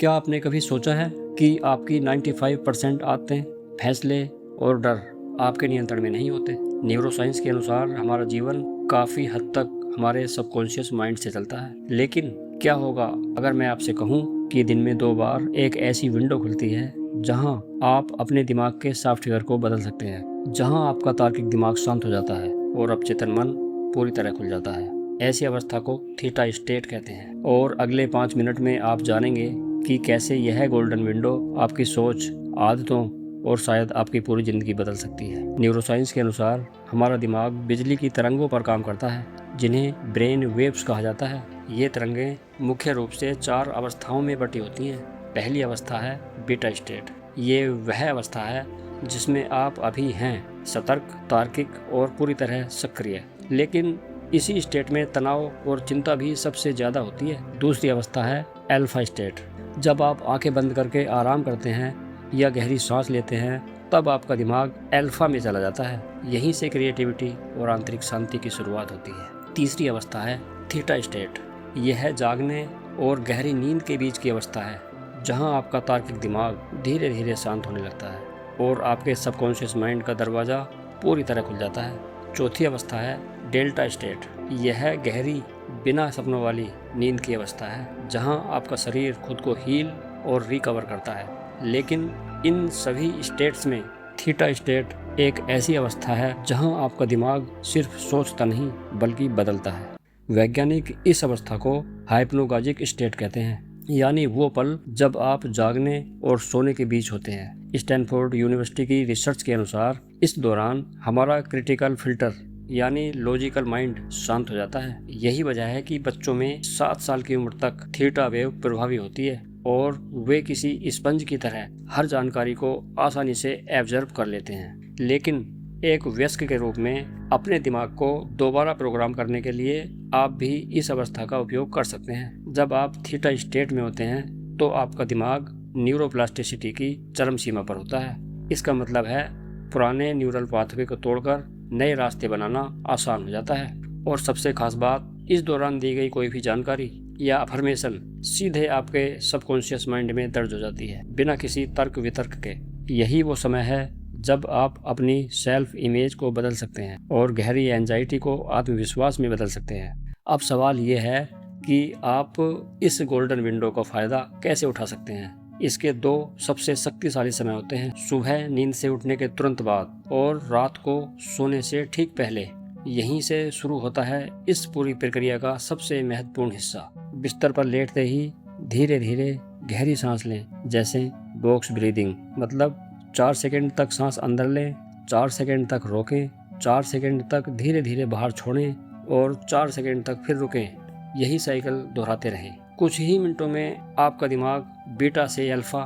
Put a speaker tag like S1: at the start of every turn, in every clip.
S1: क्या आपने कभी सोचा है कि आपकी 95% आदतें, फैसले और डर आपके नियंत्रण में नहीं होते? न्यूरोसाइंस के अनुसार हमारा जीवन काफ़ी हद तक हमारे सबकॉन्शियस माइंड से चलता है। लेकिन क्या होगा अगर मैं आपसे कहूँ कि दिन में 2 बार एक ऐसी विंडो खुलती है जहाँ आप अपने दिमाग के सॉफ्टवेयर को बदल सकते हैं, जहाँ आपका तार्किक दिमाग शांत हो जाता है और अवचेतन मन पूरी तरह खुल जाता है। ऐसी अवस्था को थीटा स्टेट कहते हैं और अगले 5 मिनट में आप जानेंगे कि कैसे यह गोल्डन विंडो आपकी सोच, आदतों और शायद आपकी पूरी ज़िंदगी बदल सकती है। न्यूरोसाइंस के अनुसार हमारा दिमाग बिजली की तरंगों पर काम करता है, जिन्हें ब्रेन वेव्स कहा जाता है। ये तरंगें मुख्य रूप से 4 अवस्थाओं में बटी होती हैं। पहली अवस्था है बीटा स्टेट। ये वह अवस्था है जिसमें आप अभी हैं, सतर्क, तार्किक और पूरी तरह सक्रिय। लेकिन इसी स्टेट में तनाव और चिंता भी सबसे ज़्यादा होती है। दूसरी अवस्था है अल्फा स्टेट। जब आप आंखें बंद करके आराम करते हैं या गहरी सांस लेते हैं, तब आपका दिमाग अल्फा में चला जाता है। यहीं से क्रिएटिविटी और आंतरिक शांति की शुरुआत होती है। तीसरी अवस्था है थीटा स्टेट। यह जागने और गहरी नींद के बीच की अवस्था है, जहां आपका तार्किक दिमाग धीरे धीरे शांत होने लगता है और आपके सबकॉन्शियस माइंड का दरवाज़ा पूरी तरह खुल जाता है। चौथी अवस्था है डेल्टा स्टेट। यह गहरी, बिना सपनों वाली नींद की अवस्था है, जहां आपका शरीर खुद को हील और रिकवर करता है। लेकिन इन सभी स्टेट्स में थीटा स्टेट एक ऐसी अवस्था है जहां आपका दिमाग सिर्फ सोचता नहीं बल्कि बदलता है। वैज्ञानिक इस अवस्था को हाइप्नोगॉजिक स्टेट कहते हैं, यानी वो पल जब आप जागने और सोने के बीच होते हैं। स्टैनफोर्ड यूनिवर्सिटी की रिसर्च के अनुसार इस दौरान हमारा क्रिटिकल फिल्टर यानी लॉजिकल माइंड शांत हो जाता है। यही वजह है कि बच्चों में 7 साल की उम्र तक थीटा वेव प्रभावी होती है और वे किसी स्पंज की तरह हर जानकारी को आसानी से एब्जर्व कर लेते हैं। लेकिन एक वयस्क के रूप में अपने दिमाग को दोबारा प्रोग्राम करने के लिए आप भी इस अवस्था का उपयोग कर सकते हैं। जब आप थीटा स्टेट में होते हैं तो आपका दिमाग न्यूरोप्लास्टिसिटी की चरम सीमा पर होता है। इसका मतलब है पुराने न्यूरल पाथवे को तोड़कर नए रास्ते बनाना आसान हो जाता है। और सबसे खास बात, इस दौरान दी गई कोई भी जानकारी या अफर्मेशन सीधे आपके सबकॉन्शियस माइंड में दर्ज हो जाती है, बिना किसी तर्क वितर्क के। यही वो समय है जब आप अपनी सेल्फ इमेज को बदल सकते हैं और गहरी एंजाइटी को आत्मविश्वास में बदल सकते हैं। अब सवाल ये है कि आप इस गोल्डन विंडो का फ़ायदा कैसे उठा सकते हैं। इसके 2 सबसे शक्तिशाली समय होते हैं, सुबह नींद से उठने के तुरंत बाद और रात को सोने से ठीक पहले। यहीं से शुरू होता है इस पूरी प्रक्रिया का सबसे महत्वपूर्ण हिस्सा। बिस्तर पर लेटते ही धीरे धीरे गहरी सांस लें, जैसे बॉक्स ब्रीदिंग, मतलब 4 सेकंड तक सांस अंदर लें, 4 सेकंड तक रोकें, 4 सेकंड तक धीरे धीरे बाहर छोड़ें और 4 सेकंड तक फिर रुकें। यही साइकिल दोहराते रहें। कुछ ही मिनटों में आपका दिमाग बीटा से अल्फा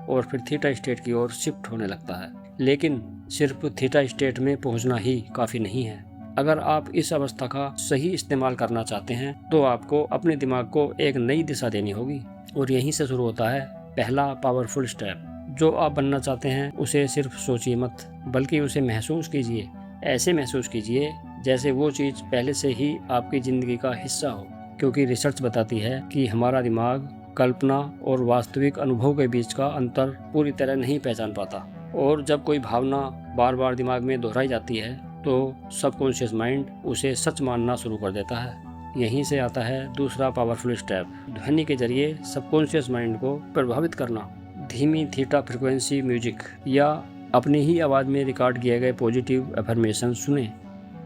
S1: और फिर थीटा स्टेट की ओर शिफ्ट होने लगता है। लेकिन सिर्फ थीटा स्टेट में पहुंचना ही काफ़ी नहीं है। अगर आप इस अवस्था का सही इस्तेमाल करना चाहते हैं तो आपको अपने दिमाग को एक नई दिशा देनी होगी। और यहीं से शुरू होता है पहला पावरफुल स्टेप। जो आप बनना चाहते हैं उसे सिर्फ सोचिए मत, बल्कि उसे महसूस कीजिए। ऐसे महसूस कीजिए जैसे वो चीज़ पहले से ही आपकी ज़िंदगी का हिस्सा हो। क्योंकि रिसर्च बताती है कि हमारा दिमाग कल्पना और वास्तविक अनुभव के बीच का अंतर पूरी तरह नहीं पहचान पाता। और जब कोई भावना बार बार दिमाग में दोहराई जाती है तो सबकॉन्शियस माइंड उसे सच मानना शुरू कर देता है। यहीं से आता है दूसरा पावरफुल स्टेप, ध्वनि के जरिए सबकॉन्शियस माइंड को प्रभावित करना। धीमी थीटा फ्रिक्वेंसी म्यूजिक या अपनी ही आवाज़ में रिकॉर्ड किए गए पॉजिटिव अफर्मेशन सुने,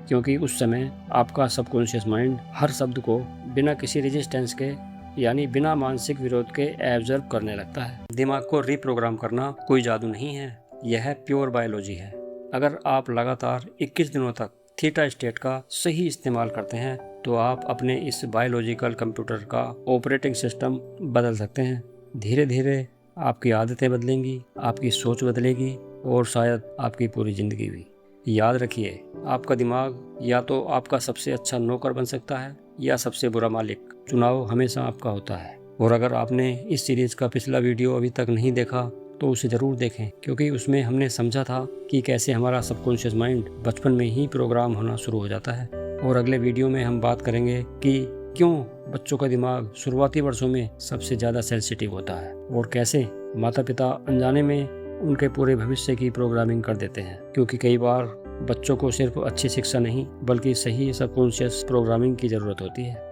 S1: क्योंकि उस समय आपका सबकॉन्शियस माइंड हर शब्द को बिना किसी रेजिस्टेंस के, यानी बिना मानसिक विरोध के एब्जर्व करने लगता है। दिमाग को रीप्रोग्राम करना कोई जादू नहीं है, यह प्योर बायोलॉजी है। अगर आप लगातार 21 दिनों तक थीटा स्टेट का सही इस्तेमाल करते हैं तो आप अपने इस बायोलॉजिकल कंप्यूटर का ऑपरेटिंग सिस्टम बदल सकते हैं। धीरे धीरे आपकी आदतें बदलेंगी, आपकी सोच बदलेगी और शायद आपकी पूरी ज़िंदगी भी। याद रखिए, आपका दिमाग या तो आपका सबसे अच्छा नौकर बन सकता है या सबसे बुरा मालिक। चुनाव हमेशा आपका होता है। और अगर आपने इस सीरीज़ का पिछला वीडियो अभी तक नहीं देखा तो उसे ज़रूर देखें, क्योंकि उसमें हमने समझा था कि कैसे हमारा सबकॉन्शियस माइंड बचपन में ही प्रोग्राम होना शुरू हो जाता है। और अगले वीडियो में हम बात करेंगे कि क्यों बच्चों का दिमाग शुरुआती वर्षों में सबसे ज़्यादा सेंसिटिव होता है और कैसे माता पिता अनजाने में उनके पूरे भविष्य की प्रोग्रामिंग कर देते हैं, क्योंकि कई बार बच्चों को सिर्फ अच्छी शिक्षा नहीं बल्कि सही सबकॉन्शियस प्रोग्रामिंग की ज़रूरत होती है।